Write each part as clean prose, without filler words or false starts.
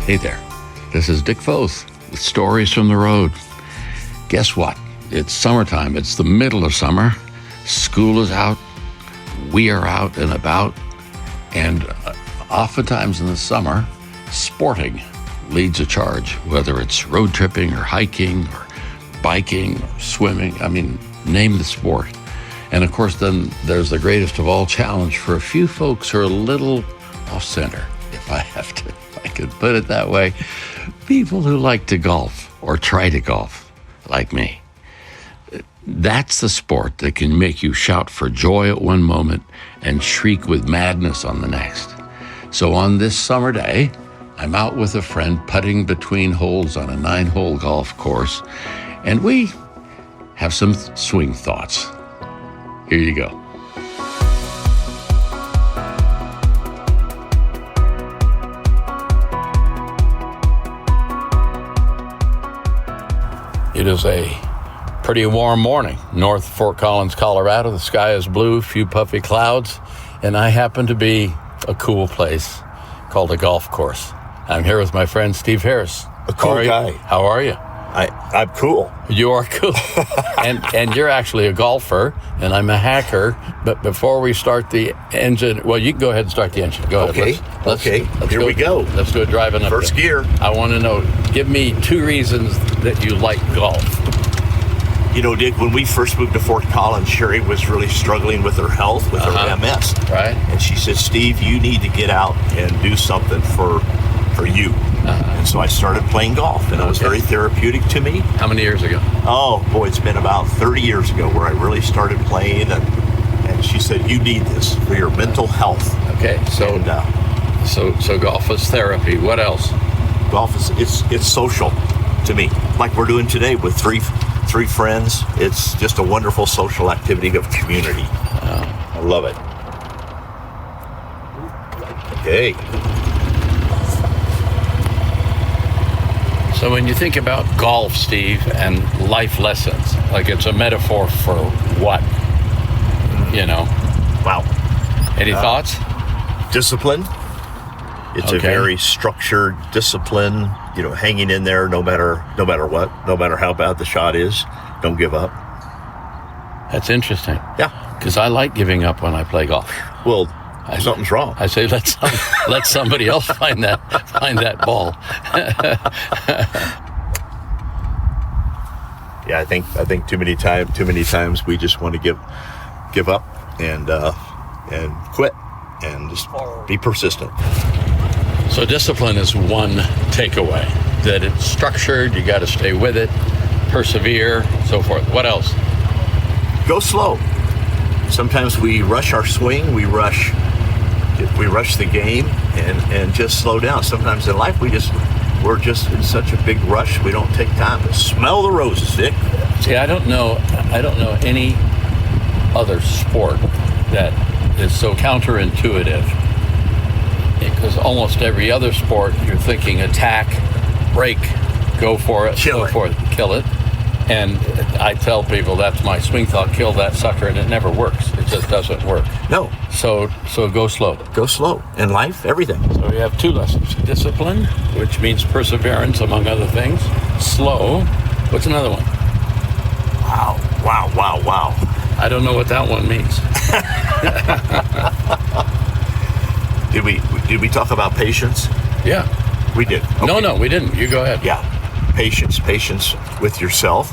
Hey there, this is Dick Foth with Stories from the Road. Guess what? It's summertime. It's the middle of summer. School is out. We are out and about. And oftentimes in the summer, sporting leads a charge, whether it's road tripping or hiking or biking or swimming. I mean, name the sport. And of course, then there's the greatest of all challenge for a few folks who are a little off center, if I could put it that way. People who like to golf or try to golf, like me. That's the sport that can make you shout for joy at one moment and shriek with madness on the next. So on this summer day, I'm out with a friend putting between holes on a 9-hole golf course, and we have some swing thoughts. Here you go. It is a pretty warm morning, north of Fort Collins, Colorado. The sky is blue, few puffy clouds, and I happen to be a cool place called a golf course. I'm here with my friend Steve Harris. A cool guy. How are you? I'm cool. You are cool. and you're actually a golfer, and I'm a hacker. But before we start the engine, well, you can go ahead and start the engine. Go ahead. Let's Here we go. Let's go driving up First there. gear. I want to know, give me 2 reasons that you like golf. You know, Dick, when we first moved to Fort Collins, Sherry was really struggling with her health, with her MS. Right. And she said, Steve, you need to get out and do something for you. And so I started playing golf, and it was very therapeutic to me. How many years ago? Oh, boy, it's been about 30 years ago where I really started playing, and she said, you need this for your mental health. Okay, so so golf is therapy. What else? Golf is it's social to me, like we're doing today with three friends. It's just a wonderful social activity of community. I love it. Okay. So when you think about golf, Steve, and life lessons, like it's a metaphor for what? You know? Wow. Any thoughts? Discipline. It's a very structured discipline, you know, hanging in there no matter what, no matter how bad the shot is. Don't give up. That's interesting. Yeah. Because I like giving up when I play golf. Well, something's wrong. I say let somebody else find that ball. Yeah, I think too many times we just want to give up and quit and just be persistent. So discipline is one takeaway, that it's structured, you got to stay with it, persevere, so forth. What else? Go slow. Sometimes we rush our swing, we rush the game and just slow down. Sometimes in life we're just in such a big rush we don't take time to smell the roses, Dick. See, I don't know any other sport that is so counterintuitive, because almost every other sport you're thinking attack, break, go for it, kill it. And I tell people that's my swing thought, kill that sucker, and it never works. It just doesn't work. No. So go slow. Go slow. In life, everything. So we have 2 lessons. Discipline, which means perseverance, among other things. Slow. What's another one? Wow. I don't know what that one means. Did we talk about patience? Yeah. We did. Okay. No, we didn't. You go ahead. Yeah. Patience with yourself,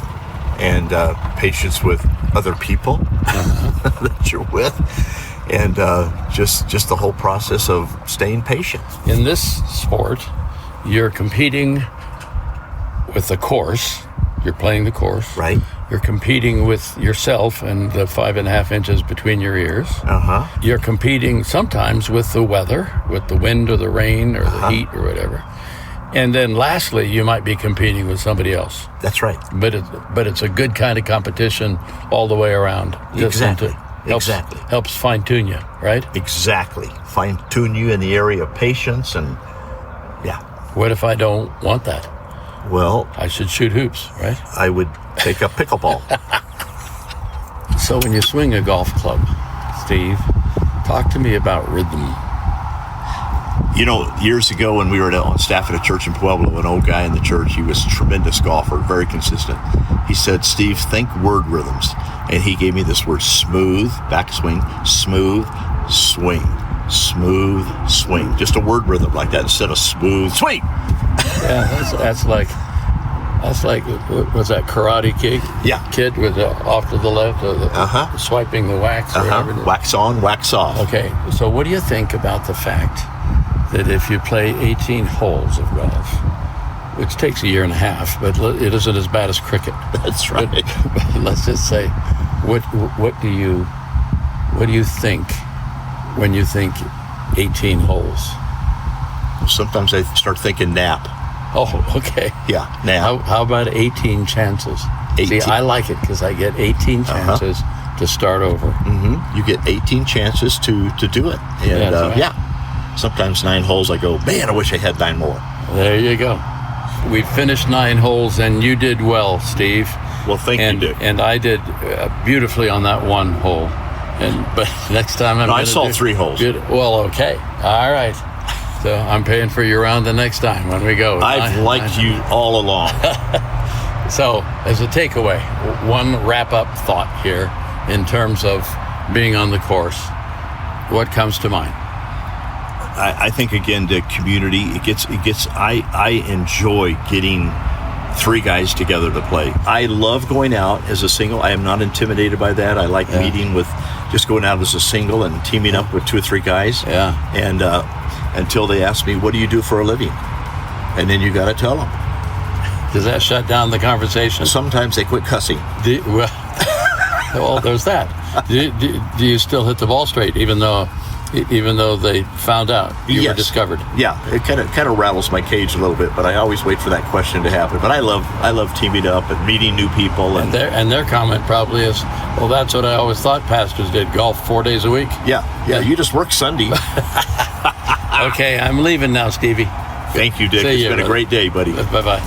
and patience with other people that you're with, and just the whole process of staying patient. In this sport, you're competing with the course. You're playing the course. Right. You're competing with yourself and the 5.5 inches between your ears. You're competing sometimes with the weather, with the wind or the rain or the heat or whatever. And then lastly, you might be competing with somebody else. That's right. But it's a good kind of competition all the way around. Exactly. Helps fine-tune you, right? Exactly. Fine-tune you in the area of patience and, yeah. What if I don't want that? Well, I should shoot hoops, right? I would take up pickleball. So when you swing a golf club, Steve, talk to me about rhythm. You know, years ago when we were on staff at a church in Pueblo, an old guy in the church, he was a tremendous golfer, very consistent. He said, Steve, think word rhythms. And he gave me this word, smooth, backswing, smooth, swing, smooth, swing. Just a word rhythm like that instead of smooth, swing. Yeah, that's like, was that Karate Kid? Yeah. Kid with off to the left, swiping the wax. Wax on, wax off. Okay, so what do you think about the fact that if you play 18 holes of golf, which takes a year and a half, but it isn't as bad as cricket. That's right. But let's just say, what do you think when you think 18 holes? Sometimes I start thinking nap. Oh, okay. Yeah, nap. How about 18 chances? 18. See, I like it because I get 18 chances to start over. Mm-hmm. You get 18 chances to do it. And sometimes 9 holes I go, man, I wish I had 9 more. There you go. We finished 9 holes, and you did well, Steve. Well, thank you, Dick. And I did beautifully on that 1 hole. But next time I saw 3 holes. Well, okay. All right. So I'm paying for your round the next time when we go. I've liked you all along. So, as a takeaway, one wrap-up thought here in terms of being on the course. What comes to mind? I think, again, the community, I enjoy getting 3 guys together to play. I love going out as a single. I am not intimidated by that. I like meeting with, just going out as a single and teaming up with 2 or 3 guys. Yeah. And until they ask me, what do you do for a living? And then you got to tell them. Does that shut down the conversation? Sometimes they quit cussing. Well, there's that. Do you still hit the ball straight, even though they found out you were discovered? Yeah, it kind of rattles my cage a little bit, but I always wait for that question to happen. But I love teaming up and meeting new people. And their comment probably is, well, that's what I always thought pastors did, golf 4 days a week. Yeah, you just work Sunday. Okay, I'm leaving now, Stevie. Thank you, Dick. It's been a great day, buddy. Bye-bye.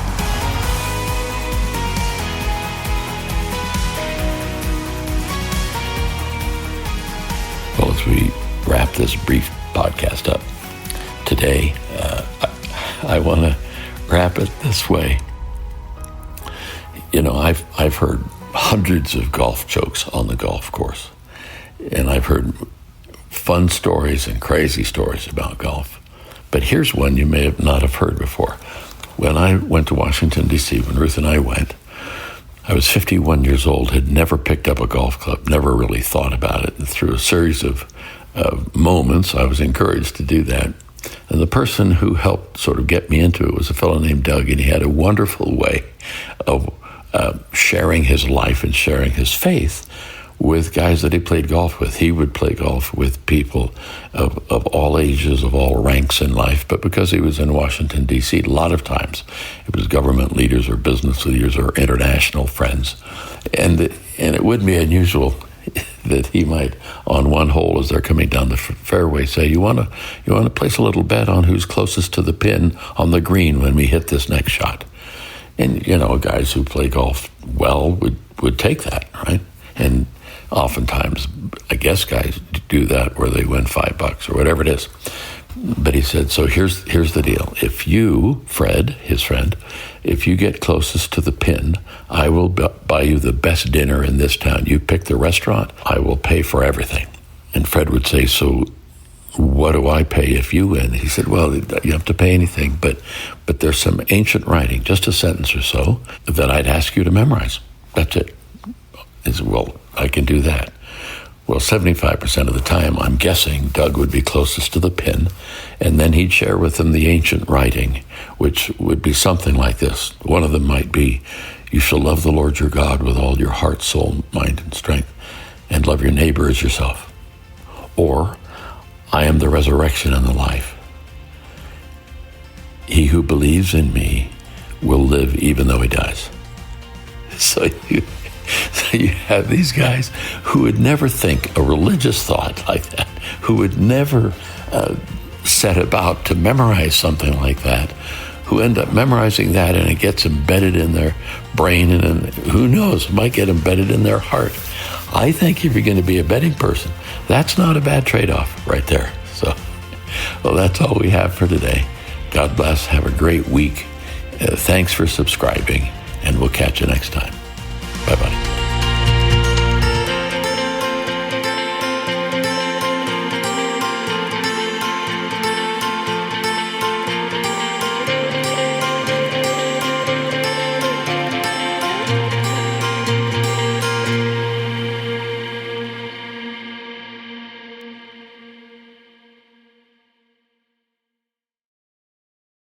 Well, as we wrap this brief podcast up today, I want to wrap it this way. You know, I've heard hundreds of golf jokes on the golf course, and I've heard fun stories and crazy stories about golf. But here's one you may not have heard before. When I went to Washington, D.C., when Ruth and I went, I was 51 years old, had never picked up a golf club, never really thought about it. And through a series of moments, I was encouraged to do that. And the person who helped sort of get me into it was a fellow named Doug, and he had a wonderful way of sharing his life and sharing his faith with guys that he played golf with. He would play golf with people of all ages, of all ranks in life, but because he was in Washington, D.C., a lot of times it was government leaders or business leaders or international friends. And it wouldn't be unusual that he might, on one hole as they're coming down the fairway, say, you want to place a little bet on who's closest to the pin on the green when we hit this next shot. And, you know, guys who play golf well would take that, right? And oftentimes, I guess guys do that where they win $5 or whatever it is. But he said, so here's the deal. If you, Fred, his friend, if you get closest to the pin, I will buy you the best dinner in this town. You pick the restaurant, I will pay for everything. And Fred would say, so what do I pay if you win? He said, well, you have to pay anything, but there's some ancient writing, just a sentence or so, that I'd ask you to memorize. That's it. He said, well, I can do that. Well, 75% of the time, I'm guessing Doug would be closest to the pin, and then he'd share with them the ancient writing, which would be something like this. One of them might be, you shall love the Lord your God with all your heart, soul, mind, and strength, and love your neighbor as yourself. Or, I am the resurrection and the life. He who believes in me will live even though he dies. So you have these guys who would never think a religious thought like that, who would never set about to memorize something like that, who end up memorizing that and it gets embedded in their brain and who knows, it might get embedded in their heart. I think if you're going to be a betting person, that's not a bad trade-off right there. So Well, that's all we have for today. God bless. Have a great week. Thanks for subscribing, and we'll catch you next time. Bye-bye.